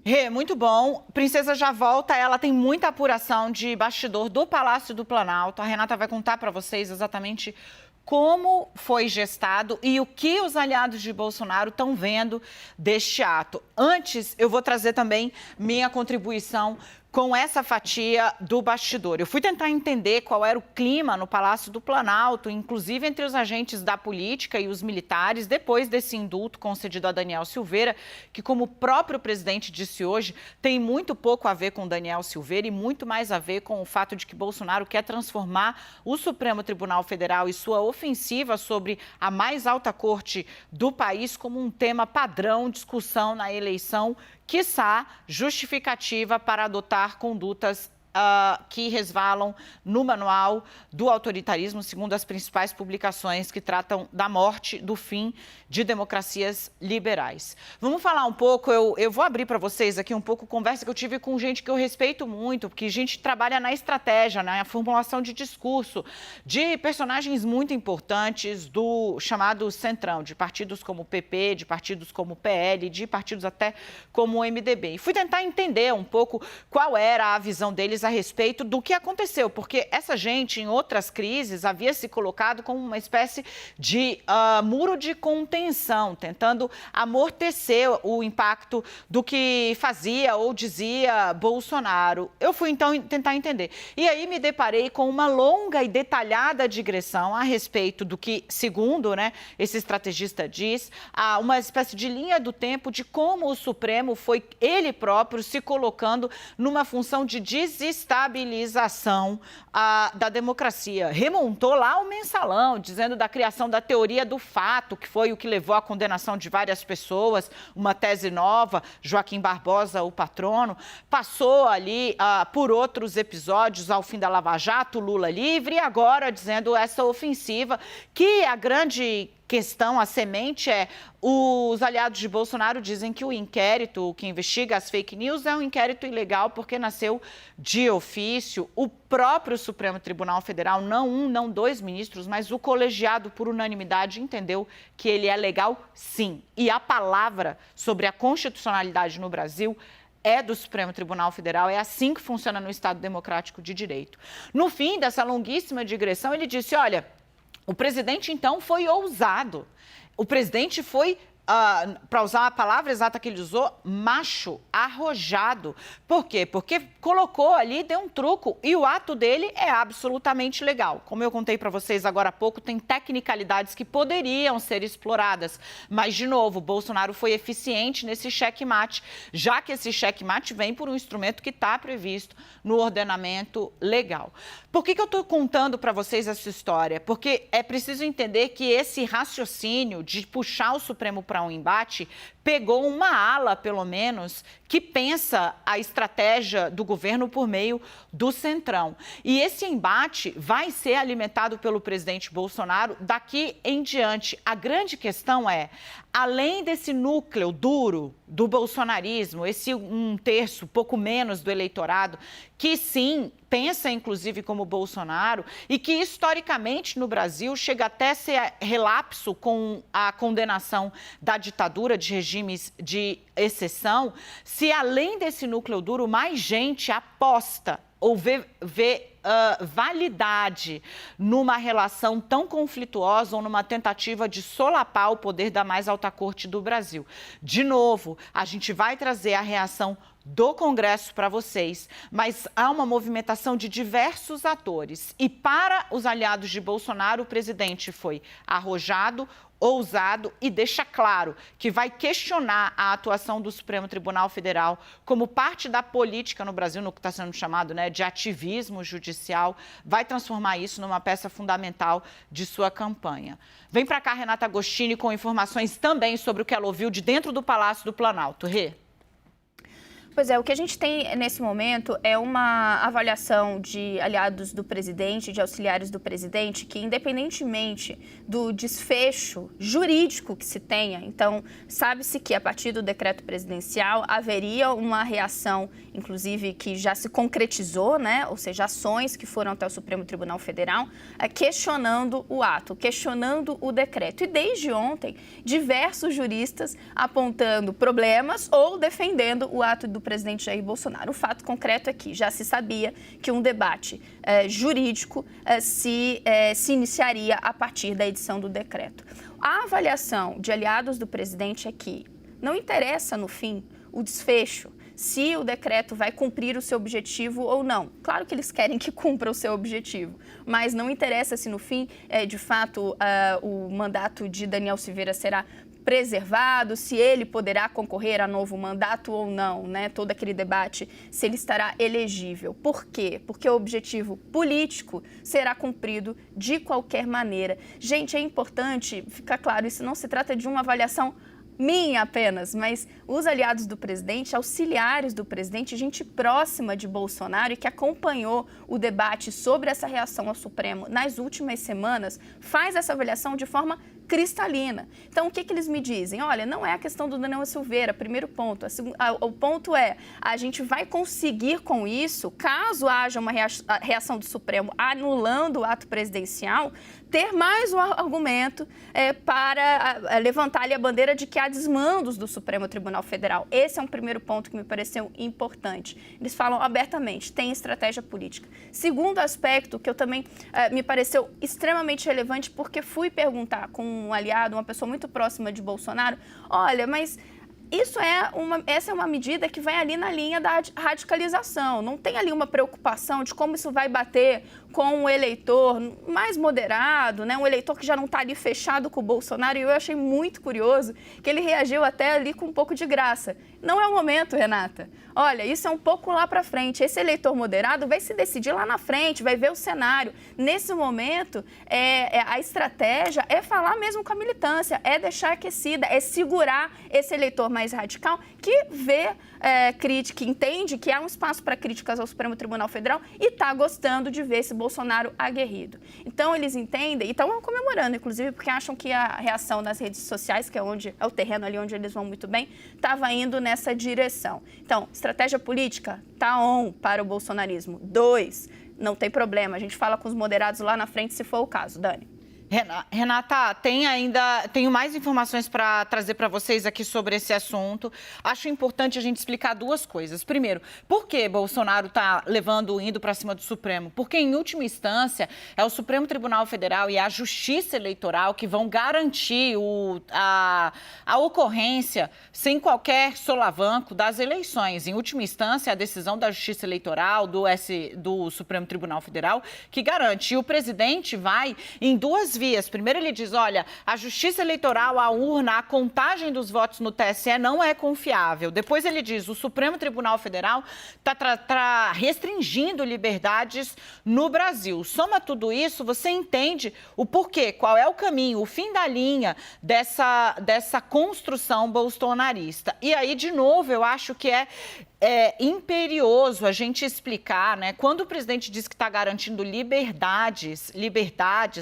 Rê, muito bom. Princesa já volta, ela tem muita apuração de bastidor do Palácio do Planalto. A Renata vai contar para vocês exatamente como foi gestado e o que os aliados de Bolsonaro estão vendo deste ato. Antes, eu vou trazer também minha contribuição com essa fatia do bastidor. Eu fui tentar entender qual era o clima no Palácio do Planalto, inclusive entre os agentes da política e os militares, depois desse indulto concedido a Daniel Silveira, que, como o próprio presidente disse hoje, tem muito pouco a ver com Daniel Silveira e muito mais a ver com o fato de que Bolsonaro quer transformar o Supremo Tribunal Federal e sua ofensiva sobre a mais alta corte do país como um tema padrão, discussão na eleição, quiçá justificativa para adotar condutas que resvalam no manual do autoritarismo, segundo as principais publicações que tratam da morte, do fim de democracias liberais. Vamos falar um pouco, eu vou abrir para vocês aqui um pouco conversa que eu tive com gente que eu respeito muito, porque a gente trabalha na estratégia, na formulação de discurso, de personagens muito importantes do chamado Centrão, de partidos como o PP, de partidos como o PL, de partidos até como o MDB. E fui tentar entender um pouco qual era a visão deles a respeito do que aconteceu, porque essa gente, em outras crises, havia se colocado como uma espécie de muro de contenção, tentando amortecer o impacto do que fazia ou dizia Bolsonaro. Eu fui, então, tentar entender. E aí me deparei com uma longa e detalhada digressão a respeito do que, segundo esse estrategista diz, uma espécie de linha do tempo de como o Supremo foi ele próprio se colocando numa função de desestabilização da democracia. Remontou lá o mensalão, dizendo da criação da teoria do fato, que foi o que levou à condenação de várias pessoas, uma tese nova, Joaquim Barbosa, o patrono. Passou ali por outros episódios ao fim da Lava Jato, Lula livre, e agora dizendo essa ofensiva, que a grande questão, a semente os aliados de Bolsonaro dizem que o inquérito que investiga as fake news é um inquérito ilegal porque nasceu de ofício. O próprio Supremo Tribunal Federal, não um, não dois ministros, mas o colegiado por unanimidade entendeu que ele é legal, sim. E a palavra sobre a constitucionalidade no Brasil é do Supremo Tribunal Federal, é assim que funciona no Estado Democrático de Direito. No fim dessa longuíssima digressão, ele disse, olha, o presidente, então, foi ousado. O presidente foi, para usar a palavra exata que ele usou, macho, arrojado. Por quê? Porque colocou ali, deu um truco, e o ato dele é absolutamente legal. Como eu contei para vocês agora há pouco, tem tecnicalidades que poderiam ser exploradas. Mas, de novo, Bolsonaro foi eficiente nesse checkmate, já que esse checkmate vem por um instrumento que está previsto no ordenamento legal. Por que eu estou contando para vocês essa história? Porque é preciso entender que esse raciocínio de puxar o Supremo para um embate pegou uma ala, pelo menos, que pensa a estratégia do governo por meio do Centrão. E esse embate vai ser alimentado pelo presidente Bolsonaro daqui em diante. A grande questão é, além desse núcleo duro do bolsonarismo, esse um terço, pouco menos do eleitorado, que sim, pensa inclusive como Bolsonaro e que historicamente no Brasil chega até a ser relapso com a condenação da ditadura, de regimes de exceção, se além desse núcleo duro mais gente aposta ou vê validade numa relação tão conflituosa ou numa tentativa de solapar o poder da mais alta corte do Brasil. De novo, a gente vai trazer a reação do Congresso para vocês, mas há uma movimentação de diversos atores. E para os aliados de Bolsonaro, o presidente foi arrojado, ousado e deixa claro que vai questionar a atuação do Supremo Tribunal Federal como parte da política no Brasil, no que está sendo chamado de ativismo judicial, vai transformar isso numa peça fundamental de sua campanha. Vem para cá, Renata Agostini, com informações também sobre o que ela ouviu de dentro do Palácio do Planalto. Rê. Pois é, o que a gente tem nesse momento é uma avaliação de aliados do presidente, de auxiliares do presidente, que independentemente do desfecho jurídico que se tenha, então sabe-se que a partir do decreto presidencial haveria uma reação, inclusive que já se concretizou, né? Ou seja, ações que foram até o Supremo Tribunal Federal questionando o ato, questionando o decreto. E desde ontem, diversos juristas apontando problemas ou defendendo o ato do presidente Jair Bolsonaro. O fato concreto é que já se sabia que um debate jurídico se iniciaria a partir da edição do decreto. A avaliação de aliados do presidente é que não interessa, no fim, o desfecho, se o decreto vai cumprir o seu objetivo ou não. Claro que eles querem que cumpra o seu objetivo, mas não interessa se, no fim, de fato, o mandato de Daniel Silveira será preservado, se ele poderá concorrer a novo mandato ou não, né? Todo aquele debate, se ele estará elegível. Por quê? Porque o objetivo político será cumprido de qualquer maneira. Gente, é importante ficar claro, isso não se trata de uma avaliação minha apenas, mas os aliados do presidente, auxiliares do presidente, gente próxima de Bolsonaro e que acompanhou o debate sobre essa reação ao Supremo nas últimas semanas, faz essa avaliação de forma cristalina. Então, o que eles me dizem? Olha, não é a questão do Daniel Silveira, primeiro ponto. O ponto é, a gente vai conseguir com isso, caso haja uma reação do Supremo anulando o ato presidencial, ter mais um argumento para levantar-lhe a bandeira de que há desmandos do Supremo Tribunal Federal. Esse é um primeiro ponto que me pareceu importante. Eles falam abertamente, tem estratégia política. Segundo aspecto, que eu também me pareceu extremamente relevante, porque fui perguntar com um aliado, uma pessoa muito próxima de Bolsonaro, olha, mas essa é uma medida que vai ali na linha da radicalização. Não tem ali uma preocupação de como isso vai bater com um eleitor mais moderado, né? Um eleitor que já não está ali fechado com o Bolsonaro. E eu achei muito curioso que ele reagiu até ali com um pouco de graça. Não é o momento, Renata. Olha, isso é um pouco lá para frente. Esse eleitor moderado vai se decidir lá na frente, vai ver o cenário. Nesse momento, a estratégia é falar mesmo com a militância, é deixar aquecida, é segurar esse eleitor mais radical que vê crítica, entende que há um espaço para críticas ao Supremo Tribunal Federal e está gostando de ver esse Bolsonaro aguerrido. Então, eles entendem e estão comemorando, inclusive, porque acham que a reação nas redes sociais, que é o terreno ali onde eles vão muito bem, estava indo nessa direção. Então, estratégia política está on para o bolsonarismo. 2, não tem problema, a gente fala com os moderados lá na frente se for o caso. Dani. Renata, tenho mais informações para trazer para vocês aqui sobre esse assunto. Acho importante a gente explicar duas coisas. Primeiro, por que Bolsonaro está indo para cima do Supremo? Porque, em última instância, é o Supremo Tribunal Federal e a Justiça Eleitoral que vão garantir a ocorrência, sem qualquer solavanco, das eleições. Em última instância, a decisão da Justiça Eleitoral, do Supremo Tribunal Federal, que garante. E o presidente vai em duas vias. Primeiro, ele diz, olha, a Justiça Eleitoral, a urna, a contagem dos votos no TSE não é confiável. Depois ele diz, o Supremo Tribunal Federal está restringindo liberdades no Brasil. Soma tudo isso, você entende o porquê, qual é o caminho, o fim da linha dessa construção bolsonarista. E aí, de novo, eu acho que é imperioso a gente explicar, né? Quando o presidente diz que está garantindo liberdades,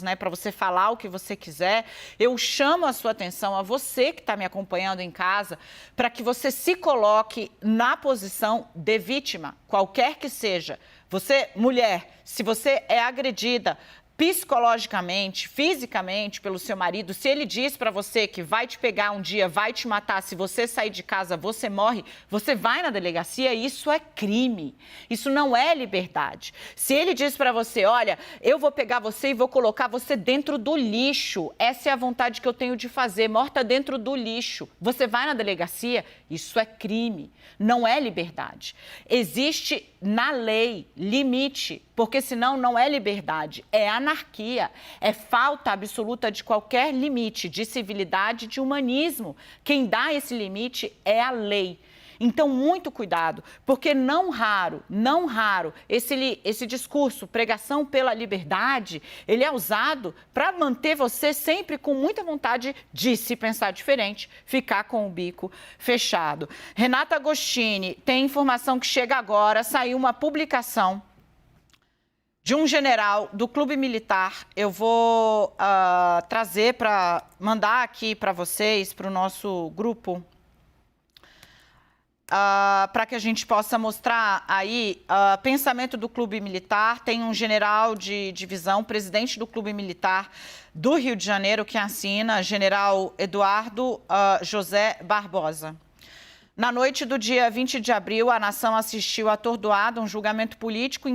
né, para você falar o que você quiser, eu chamo a sua atenção, a você que está me acompanhando em casa, para que você se coloque na posição de vítima, qualquer que seja. Você, mulher, se você é agredida psicologicamente, fisicamente pelo seu marido, se ele diz para você que vai te pegar um dia, vai te matar, se você sair de casa, você morre, você vai na delegacia, isso é crime. Isso não é liberdade. Se ele diz para você, olha, eu vou pegar você e vou colocar você dentro do lixo, essa é a vontade que eu tenho de fazer, morta dentro do lixo, você vai na delegacia, isso é crime, não é liberdade. Existe na lei limite, porque senão não é liberdade, é anarquia, é falta absoluta de qualquer limite de civilidade, de humanismo. Quem dá esse limite é a lei. Então, muito cuidado, porque não raro, esse discurso, pregação pela liberdade, ele é usado para manter você sempre com muita vontade de se pensar diferente, ficar com o bico fechado. Renata Agostini, tem informação que chega agora, saiu uma publicação de um general do Clube Militar. Eu vou trazer para mandar aqui para vocês, para o nosso grupo, para que a gente possa mostrar aí pensamento do Clube Militar. Tem um general de divisão, presidente do Clube Militar do Rio de Janeiro, que assina, general Eduardo José Barbosa. Na noite do dia 20 de abril, a nação assistiu atordoada a um julgamento político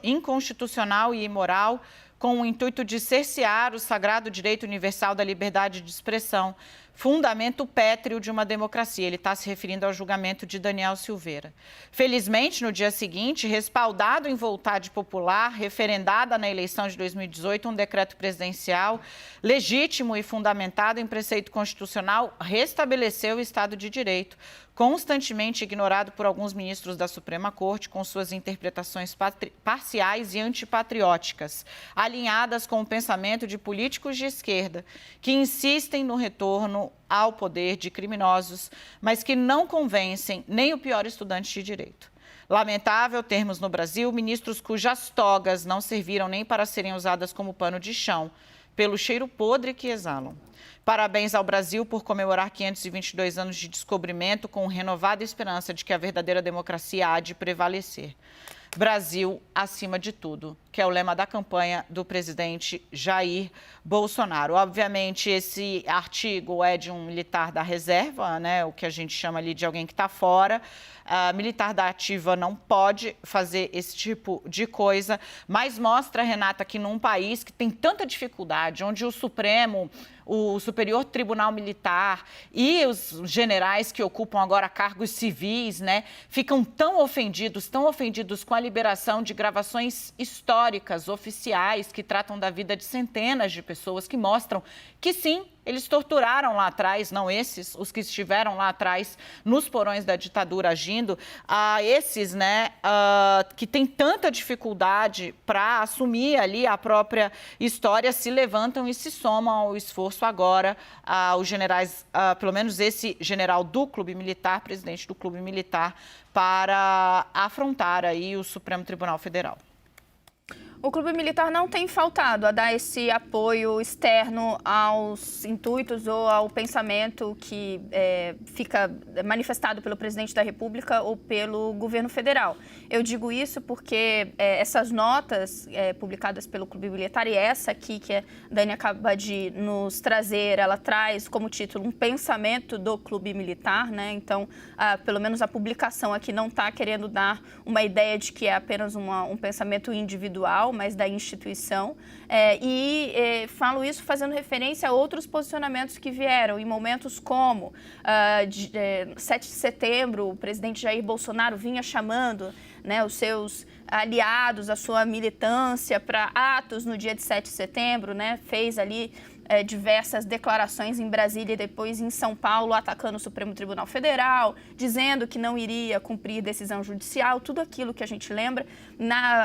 inconstitucional e imoral com o intuito de cercear o sagrado direito universal da liberdade de expressão, fundamento pétreo de uma democracia. Ele está se referindo ao julgamento de Daniel Silveira. Felizmente, no dia seguinte, respaldado em vontade popular, referendada na eleição de 2018, um decreto presidencial legítimo e fundamentado em preceito constitucional restabeleceu o Estado de Direito, constantemente ignorado por alguns ministros da Suprema Corte, com suas interpretações parciais e antipatrióticas, alinhadas com o pensamento de políticos de esquerda, que insistem no retorno ao poder de criminosos, mas que não convencem nem o pior estudante de direito. Lamentável termos no Brasil ministros cujas togas não serviram nem para serem usadas como pano de chão, pelo cheiro podre que exalam. Parabéns ao Brasil por comemorar 522 anos de descobrimento com renovada esperança de que a verdadeira democracia há de prevalecer. Brasil acima de tudo, que é o lema da campanha do presidente Jair Bolsonaro. Obviamente, esse artigo é de um militar da reserva, né, o que a gente chama ali de alguém que está fora. Militar da ativa não pode fazer esse tipo de coisa, mas mostra, Renata, que num país que tem tanta dificuldade, onde o Supremo, o Superior Tribunal Militar e os generais que ocupam agora cargos civis, né, ficam tão ofendidos com a liberação de gravações históricas, oficiais, que tratam da vida de centenas de pessoas, que mostram que sim, eles torturaram lá atrás, não esses, os que estiveram lá atrás nos porões da ditadura agindo, esses, né, que têm tanta dificuldade para assumir ali a própria história, se levantam e se somam ao esforço agora, os generais, pelo menos esse general do Clube Militar, presidente do Clube Militar, para afrontar aí o Supremo Tribunal Federal. O Clube Militar não tem faltado a dar esse apoio externo aos intuitos ou ao pensamento que fica manifestado pelo presidente da República ou pelo governo federal. Eu digo isso porque essas notas publicadas pelo Clube Militar, e essa aqui que a Dani acaba de nos trazer, ela traz como título um pensamento do Clube Militar, né? Então, pelo menos a publicação aqui não está querendo dar uma ideia de que é apenas um pensamento individual, mas da instituição, falo isso fazendo referência a outros posicionamentos que vieram em momentos como 7 de setembro, o presidente Jair Bolsonaro vinha chamando, né, os seus aliados, a sua militância para atos no dia de 7 de setembro, né, fez ali diversas declarações em Brasília e depois em São Paulo, atacando o Supremo Tribunal Federal, dizendo que não iria cumprir decisão judicial, tudo aquilo que a gente lembra.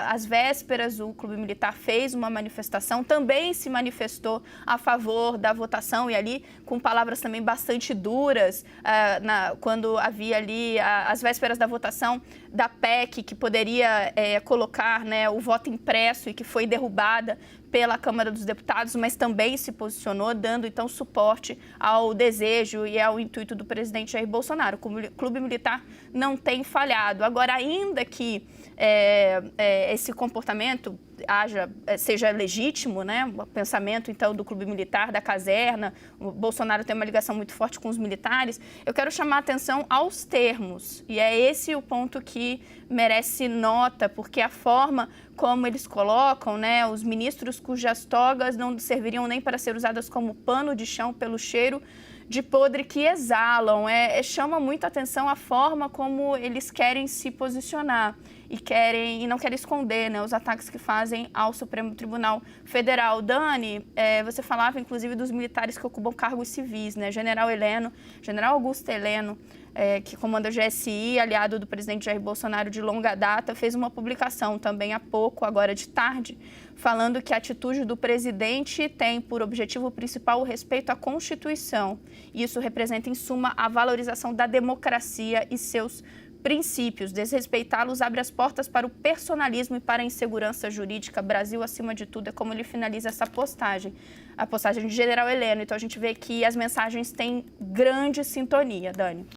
Às vésperas, o Clube Militar fez uma manifestação, também se manifestou a favor da votação e ali com palavras também bastante duras, quando havia ali, às vésperas da votação da PEC, que poderia colocar, né, o voto impresso e que foi derrubada pela Câmara dos Deputados, mas também se posicionou, dando então suporte ao desejo e ao intuito do presidente Jair Bolsonaro. O Clube Militar não tem falhado. Agora, ainda que esse comportamento seja legítimo, né? O pensamento, então, do Clube Militar, da caserna, o Bolsonaro tem uma ligação muito forte com os militares, eu quero chamar a atenção aos termos, e é esse o ponto que merece nota, porque a forma como eles colocam, né, os ministros cujas togas não serviriam nem para ser usadas como pano de chão pelo cheiro de podre que exalam, chama muito a atenção a forma como eles querem se posicionar e não querem esconder, né, os ataques que fazem ao Supremo Tribunal Federal. Dani, você falava inclusive dos militares que ocupam cargos civis, né, General Augusto Heleno, que comanda o GSI, aliado do presidente Jair Bolsonaro de longa data, fez uma publicação também há pouco, agora de tarde, falando que a atitude do presidente tem por objetivo principal o respeito à Constituição. Isso representa, em suma, a valorização da democracia e seus princípios. Desrespeitá-los abre as portas para o personalismo e para a insegurança jurídica. Brasil, acima de tudo, é como ele finaliza essa postagem. A postagem de General Heleno. Então, a gente vê que as mensagens têm grande sintonia, Dani.